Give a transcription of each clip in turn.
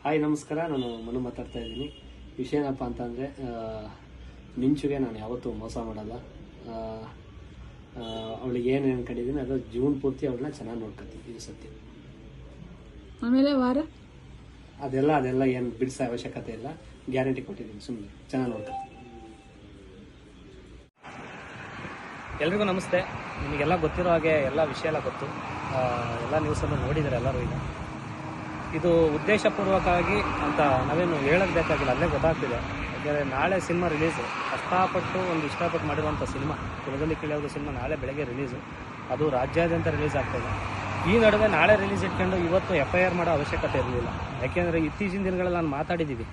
Hi ನಮಸ್ಕಾರ, ನಾನು ಮನು ಮಾತಾಡ್ತಾ ಇದ್ದೀನಿ. ವಿಷಯ ಏನಪ್ಪ ಅಂತಂದರೆ, ಮಿಂಚುಗೆ ನಾನು ಯಾವತ್ತೂ ಮೋಸ ಮಾಡಲ್ಲ. ಅವಳಿಗೆ ಏನು ಅನ್ಕೊಂಡಿದ್ದೀನಿ ಅದು ಜೀವನ ಪೂರ್ತಿ ಅವಳನ್ನ ಚೆನ್ನಾಗಿ ನೋಡ್ಕೊತೀನಿ. ಇದು ಸತ್ಯ. ಆಮೇಲೆ ವಾರ ಅದೆಲ್ಲ ಏನು ಬಿಡಿಸೋ ಅವಶ್ಯಕತೆ ಇಲ್ಲ. ಗ್ಯಾರಂಟಿ ಕೊಟ್ಟಿದ್ದೀನಿ, ಸುಮ್ಮನೆ ಚೆನ್ನಾಗಿ ನೋಡ್ಕೊತೀನಿ. ಎಲ್ರಿಗೂ ನಮಸ್ತೆ. ನಿಮಗೆಲ್ಲ ಗೊತ್ತಿರೋ ಹಾಗೆ ಎಲ್ಲ ವಿಷಯ ಎಲ್ಲ ಗೊತ್ತು, ಎಲ್ಲ ನ್ಯೂಸನ್ನು ನೋಡಿದರೆ ಎಲ್ಲರೂ. ಈಗ ಇದು ಉದ್ದೇಶಪೂರ್ವಕವಾಗಿ ಅಂತ ನಾವೇನು ಹೇಳೋದು ಬೇಕಾಗಿಲ್ಲ, ಅಲ್ಲೇ ಗೊತ್ತಾಗ್ತಿದೆ. ಯಾಕೆಂದರೆ ನಾಳೆ ಸಿನಿಮಾ ರಿಲೀಸು. ಇಷ್ಟಪಟ್ಟು ಮಾಡಿರುವಂಥ ಸಿನಿಮಾ ಕುಲದಲ್ಲಿ ಕೀಳೋದು ಸಿನಿಮಾ ನಾಳೆ ಬೆಳಗ್ಗೆ ರಿಲೀಸು. ಅದು ರಾಜ್ಯಾದ್ಯಂತ ರಿಲೀಸ್ ಆಗ್ತದೆ. ಈ ನಡುವೆ ನಾಳೆ ರಿಲೀಸ್ ಇಟ್ಕೊಂಡು ಇವತ್ತು FIR ಮಾಡೋ ಅವಶ್ಯಕತೆ ಇರಲಿಲ್ಲ. ಯಾಕೆಂದರೆ ಇತ್ತೀಚಿನ ದಿನಗಳಲ್ಲಿ ನಾನು ಮಾತಾಡಿದ್ದೀವಿ,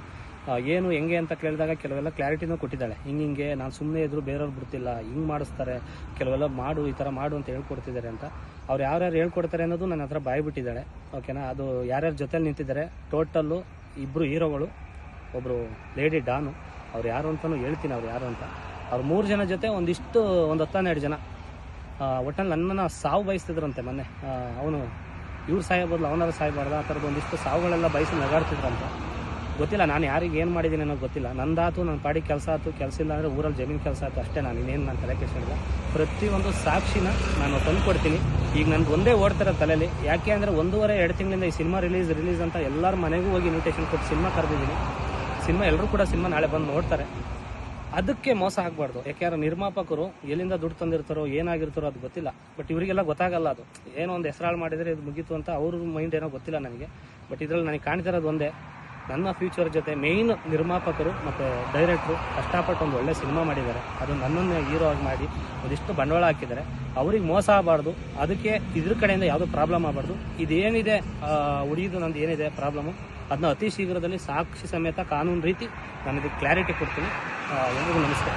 ಏನು ಹೆಂಗೆ ಅಂತ ಕೇಳಿದಾಗ ಕೆಲವೆಲ್ಲ ಕ್ಲಾರಿಟಿನೂ ಕೊಟ್ಟಿದ್ದಾಳೆ. ಹಿಂಗೆ ನಾನು ಸುಮ್ಮನೆ ಇದ್ದರೂ ಬೇರೆಯವ್ರು ಬಿಡ್ತಿಲ್ಲ, ಹಿಂಗೆ ಮಾಡಿಸ್ತಾರೆ, ಕೆಲವೆಲ್ಲ ಮಾಡು, ಈ ಥರ ಮಾಡು ಅಂತ ಹೇಳ್ಕೊಡ್ತಿದ್ದಾರೆ ಅಂತ. ಅವ್ರು ಯಾರ್ಯಾರು ಹೇಳ್ಕೊಡ್ತಾರೆ ಅನ್ನೋದು ನನ್ನ ಹತ್ರ ಬಾಯ್ಬಿಟ್ಟಿದ್ದಾಳೆ. ಓಕೆನಾ? ಅದು ಯಾರ್ಯಾರ ಜೊತೆಲಿ ನಿಂತಿದ್ದಾರೆ, ಟೋಟಲ್ಲು 2 ಹೀರೋಗಳು, ಒಬ್ಬರು ಲೇಡಿ ಡಾನು, ಅವ್ರು ಯಾರು ಅಂತಲೂ ಹೇಳ್ತೀನಿ ಅವ್ರು ಯಾರು ಅಂತ. ಅವ್ರು 3 ಜನ ಜೊತೆ ಒಂದು 10-12 ಜನ ಒಟ್ಟಲ್ಲಿ ನನ್ನನ್ನು ಸಾವು ಬಯಸ್ತಿದ್ರಂತೆ. ಮೊನ್ನೆ ಅವನು ಇವ್ರು ಸಾಯಬೋದು, ಅವನಾರು ಸಾಯಬಾರ್ದು, ಆ ಥರದ್ದು ಒಂದಿಷ್ಟು ಸಾವುಗಳೆಲ್ಲ ಬಯಸಿ ನಗಾಡ್ತಿದ್ರಂತೆ. ಗೊತ್ತಿಲ್ಲ ನಾನು ಯಾರಿಗೆ ಏನು ಮಾಡಿದ್ದೀನಿ ಅನ್ನೋದು ಗೊತ್ತಿಲ್ಲ. ನಂದಾತು ನನ್ನ ಪಾಡಿಗೆ ಕೆಲಸ ಆಯ್ತು, ಕೆಲಸ ಇಲ್ಲ ಅಂದರೆ ಊರಲ್ಲಿ ಜಮೀನು ಕೆಲಸ ಆಯ್ತು, ಅಷ್ಟೇ. ನಾನು ಇನ್ನೇನು ನಾನು ತಲೆ ಕೆಡಿಸಿಲ್ಲ. ಪ್ರತಿಯೊಂದು ಸಾಕ್ಷಿನ ನಾನು ತಂದು ಕೊಡ್ತೀನಿ. ಈಗ ನನಗೆ ಒಂದೇ ಓಡ್ತಿರೋ ತಲೆಯಲ್ಲಿ. ಯಾಕೆ ಅಂದರೆ 1.5-2 ತಿಂಗಳಿಂದ ಈ ಸಿನಿಮಾ ರಿಲೀಸ್ ಅಂತ ಎಲ್ಲರ ಮನೆಗೂ ಹೋಗಿ ಇನ್ವಿಟೇಷನ್ ಕೊಟ್ಟು ಸಿನಿಮಾ ಕರೆದಿದ್ದೀನಿ. ಎಲ್ಲರೂ ಕೂಡ ಸಿನಿಮಾ ನಾಳೆ ಬಂದು ನೋಡ್ತಾರೆ. ಅದಕ್ಕೆ ಮೋಸ ಆಗಬಾರ್ದು. ಯಾಕೆಂದ್ರೆ ನಿರ್ಮಾಪಕರು ಎಲ್ಲಿಂದ ದುಡ್ಡು ತಂದಿರ್ತಾರೋ ಏನಾಗಿರ್ತಾರೋ ಅದು ಗೊತ್ತಿಲ್ಲ. ಬಟ್ ಇವರಿಗೆಲ್ಲ ಗೊತ್ತಾಗಲ್ಲ. ಅದು ಏನೋ ಒಂದು ಹೆಸರಾಳು ಮಾಡಿದರೆ ಇದು ಮುಗೀತು ಅಂತ ಅವ್ರ ಮೈಂಡ್ ಏನೋ ಗೊತ್ತಿಲ್ಲ ನನಗೆ. ಬಟ್ ಇದರಲ್ಲಿ ನನಗೆ ಕಾಣ್ತಿರೋದು ಒಂದೇ, ನನ್ನ ಫ್ಯೂಚರ್ ಜೊತೆ ಮೇಯ್ನ್ ನಿರ್ಮಾಪಕರು ಮತ್ತು ಡೈರೆಕ್ಟ್ರು ಕಷ್ಟಪಟ್ಟು ಒಂದು ಒಳ್ಳೆ ಸಿನಿಮಾ ಮಾಡಿದ್ದಾರೆ. ಅದು ನನ್ನನ್ನು ಹೀರೋ ಆಗಿ ಮಾಡಿ ಒಂದಿಷ್ಟು ಬಂಡವಾಳ ಹಾಕಿದ್ದಾರೆ. ಅವ್ರಿಗೆ ಮೋಸ ಆಗಬಾರ್ದು. ಅದಕ್ಕೆ ಇದ್ರ ಕಡೆಯಿಂದ ಯಾವುದೋ ಪ್ರಾಬ್ಲಮ್ ಆಗಬಾರ್ದು. ಇದೇನಿದೆ ಉಳಿಯೋದು ನಂದು ಏನಿದೆ ಪ್ರಾಬ್ಲಮ್ಮು, ಅದನ್ನ ಅತಿ ಶೀಘ್ರದಲ್ಲಿ ಸಾಕ್ಷಿ ಸಮೇತ ಕಾನೂನು ರೀತಿ ನಾನು ಇದಕ್ಕೆ ಕ್ಲಾರಿಟಿ ಕೊಡ್ತೀನಿ. ಎಲ್ರಿಗೂ ನಮಸ್ಕಾರ.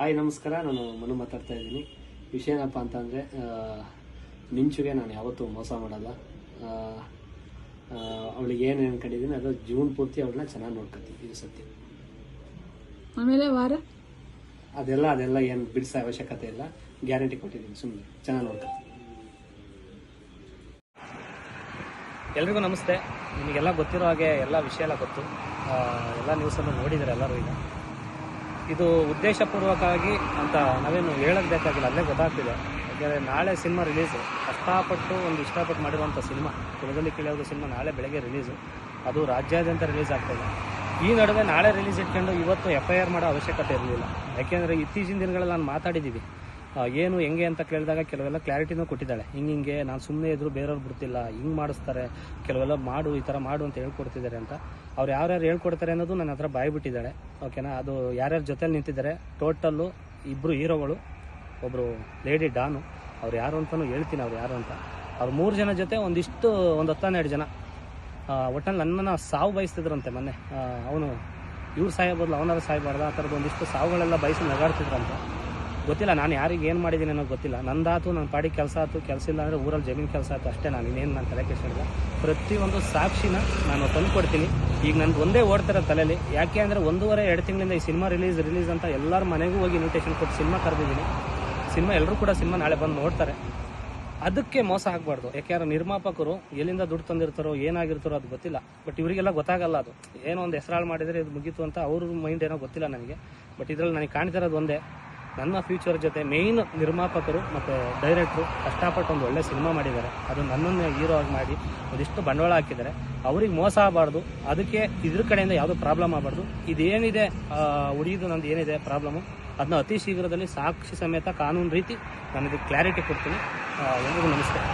ಹಾಯ್ ನಮಸ್ಕಾರ, ನಾನು ಮನು ಮಾತಾಡ್ತಾ ಇದ್ದೀನಿ. ವಿಷಯ ಏನಪ್ಪ ಅಂತಂದರೆ, ಮಿಂಚುಗೆ ನಾನು ಯಾವತ್ತೂ ಮೋಸ ಮಾಡಲ್ಲ. ಅವಳಿಗೆ ಏನು ಅನ್ಕೊಂಡಿದ್ದೀನಿ ಅದು ಜೀವನ ಪೂರ್ತಿ ಅವಳನ್ನ ಚೆನ್ನಾಗಿ ನೋಡ್ಕೊತೀನಿ. ಇದು ಸತ್ಯ. ಆಮೇಲೆ ವಾರ ಅದೆಲ್ಲ ಏನು ಬಿಡಿಸೋ ಅವಶ್ಯಕತೆ ಇಲ್ಲ. ಗ್ಯಾರಂಟಿ ಕೊಟ್ಟಿದ್ದೀನಿ, ಸುಮ್ಮನೆ ಚೆನ್ನಾಗಿ ನೋಡ್ಕೊತೀನಿ. ಎಲ್ರಿಗೂ ನಮಸ್ತೆ. ನಿಮಗೆಲ್ಲ ಗೊತ್ತಿರೋ ಹಾಗೆ ಎಲ್ಲ ವಿಷಯ ಎಲ್ಲ ಗೊತ್ತು, ಎಲ್ಲ ನ್ಯೂಸನ್ನು ನೋಡಿದರೆ ಎಲ್ಲರೂ. ಈಗ ಇದು ಉದ್ದೇಶಪೂರ್ವಕವಾಗಿ ಅಂತ ನಾವೇನು ಹೇಳೋದು ಬೇಕಾಗಿಲ್ಲ, ಅಲ್ಲೇ ಗೊತ್ತಾಗ್ತಿದೆ. ಯಾಕೆಂದರೆ ನಾಳೆ ಸಿನಿಮಾ ರಿಲೀಸು. ಇಷ್ಟಪಟ್ಟು ಮಾಡಿರುವಂಥ ಸಿನಿಮಾ ಕುಲದಲ್ಲಿ ಕೀಳೋದು ಸಿನಿಮಾ ನಾಳೆ ಬೆಳಗ್ಗೆ ರಿಲೀಸು. ಅದು ರಾಜ್ಯಾದ್ಯಂತ ರಿಲೀಸ್ ಆಗ್ತದೆ. ಈ ನಡುವೆ ನಾಳೆ ರಿಲೀಸ್ ಇಟ್ಕೊಂಡು ಇವತ್ತು FIR ಮಾಡೋ ಅವಶ್ಯಕತೆ ಇರಲಿಲ್ಲ. ಯಾಕೆಂದರೆ ಇತ್ತೀಚಿನ ದಿನಗಳಲ್ಲಿ ನಾನು ಮಾತಾಡಿದ್ದೀವಿ, ಏನು ಹೆಂಗೆ ಅಂತ ಕೇಳಿದಾಗ ಕೆಲವೆಲ್ಲ ಕ್ಲಾರಿಟಿನೂ ಕೊಟ್ಟಿದ್ದಾಳೆ. ಹಿಂಗೆ ನಾನು ಸುಮ್ಮನೆ ಇದ್ದರೂ ಬೇರೆಯವ್ರು ಬಿಡ್ತಿಲ್ಲ, ಹಿಂಗೆ ಮಾಡಿಸ್ತಾರೆ, ಕೆಲವೆಲ್ಲ ಮಾಡು, ಈ ಥರ ಮಾಡು ಅಂತ ಹೇಳ್ಕೊಡ್ತಿದ್ದಾರೆ ಅಂತ. ಅವ್ರು ಯಾರ್ಯಾರು ಹೇಳ್ಕೊಡ್ತಾರೆ ಅನ್ನೋದು ನನ್ನ ಹತ್ರ ಬಾಯ್ಬಿಟ್ಟಿದ್ದಾಳೆ. ಓಕೆನಾ? ಅದು ಯಾರ್ಯಾರ ಜೊತೆಲಿ ನಿಂತಿದ್ದಾರೆ, ಟೋಟಲ್ಲು 2 ಹೀರೋಗಳು, ಒಬ್ಬರು ಲೇಡಿ ಡಾನು, ಅವ್ರು ಯಾರು ಅಂತಲೂ ಹೇಳ್ತೀನಿ ಅವ್ರು ಯಾರು ಅಂತ. ಅವ್ರು 3 ಜನ ಜೊತೆ ಒಂದು 10-12 ಜನ ಒಟ್ಟಲ್ಲಿ ನನ್ನನ್ನು ಸಾವು ಬಯಸ್ತಿದ್ರಂತೆ. ಮೊನ್ನೆ ಅವನು ಇವ್ರು ಸಾಯಬೋದು, ಅವನಾರು ಸಾಯಬಾರ್ದು, ಆ ಥರದ್ದು ಒಂದಿಷ್ಟು ಸಾವುಗಳೆಲ್ಲ ಬಯಸಿ ನಗಾಡ್ತಿದ್ರಂತೆ. ಗೊತ್ತಿಲ್ಲ ನಾನು ಯಾರಿಗೆ ಏನು ಮಾಡಿದ್ದೀನಿ ಅನ್ನೋದು ಗೊತ್ತಿಲ್ಲ. ನಂದಾತು ನನ್ನ ಪಾಡಿಗೆ ಕೆಲಸ ಆಯ್ತು, ಕೆಲಸ ಇಲ್ಲ ಅಂದರೆ ಊರಲ್ಲಿ ಜಮೀನು ಕೆಲಸ ಆಯ್ತು, ಅಷ್ಟೇ. ನಾನು ಇನ್ನೇನು ನಾನು ತಲೆ ಕೆಡಿಸಿಲ್ಲ. ಪ್ರತಿಯೊಂದು ಸಾಕ್ಷಿನ ನಾನು ತಂದು ಕೊಡ್ತೀನಿ. ಈಗ ನನಗೆ ಒಂದೇ ಓಡ್ತಿರೋ ತಲೆಯಲ್ಲಿ. ಯಾಕೆ ಅಂದರೆ 1.5-2 ತಿಂಗಳಿಂದ ಈ ಸಿನಿಮಾ ರಿಲೀಸ್ ಅಂತ ಎಲ್ಲರ ಮನೆಗೂ ಹೋಗಿ ಇನ್ವಿಟೇಷನ್ ಕೊಟ್ಟು ಸಿನಿಮಾ ಕರೆದಿದ್ದೀನಿ. ಎಲ್ಲರೂ ಕೂಡ ಸಿನಿಮಾ ನಾಳೆ ಬಂದು ನೋಡ್ತಾರೆ. ಅದಕ್ಕೆ ಮೋಸ ಆಗಬಾರ್ದು. ಯಾಕೆಂದ್ರೆ ನಿರ್ಮಾಪಕರು ಎಲ್ಲಿಂದ ದುಡ್ಡು ತಂದಿರ್ತಾರೋ ಏನಾಗಿರ್ತಾರೋ ಅದು ಗೊತ್ತಿಲ್ಲ. ಬಟ್ ಇವರಿಗೆಲ್ಲ ಗೊತ್ತಾಗಲ್ಲ. ಅದು ಏನೋ ಒಂದು ಹೆಸರಾಳು ಮಾಡಿದರೆ ಇದು ಮುಗೀತು ಅಂತ ಅವ್ರ ಮೈಂಡ್ ಏನೋ ಗೊತ್ತಿಲ್ಲ ನನಗೆ. ಬಟ್ ಇದರಲ್ಲಿ ನನಗೆ ಕಾಣ್ತಿರೋದು ಒಂದೇ, ನನ್ನ ಫ್ಯೂಚರ್ ಜೊತೆ ಮೇಯ್ನ್ ನಿರ್ಮಾಪಕರು ಮತ್ತು ಡೈರೆಕ್ಟ್ರು ಕಷ್ಟಪಟ್ಟು ಒಂದು ಒಳ್ಳೆ ಸಿನಿಮಾ ಮಾಡಿದ್ದಾರೆ. ಅದು ನನ್ನನ್ನು ಹೀರೋ ಆಗಿ ಮಾಡಿ ಒಂದಿಷ್ಟು ಬಂಡವಾಳ ಹಾಕಿದ್ದಾರೆ. ಅವ್ರಿಗೆ ಮೋಸ ಆಗಬಾರ್ದು. ಅದಕ್ಕೆ ಇದ್ರ ಕಡೆಯಿಂದ ಯಾವುದೋ ಪ್ರಾಬ್ಲಮ್ ಆಗಬಾರ್ದು. ಇದೇನಿದೆ ಉಳಿಯೋದು ನಂದು ಏನಿದೆ ಪ್ರಾಬ್ಲಮ್ಮು, ಅದನ್ನ ಅತಿ ಶೀಘ್ರದಲ್ಲಿ ಸಾಕ್ಷಿ ಸಮೇತ ಕಾನೂನು ರೀತಿ ನಾನು ಇದಕ್ಕೆ ಕ್ಲಾರಿಟಿ ಕೊಡ್ತೀನಿ. ಎಲ್ರಿಗೂ ನಮಸ್ಕಾರ.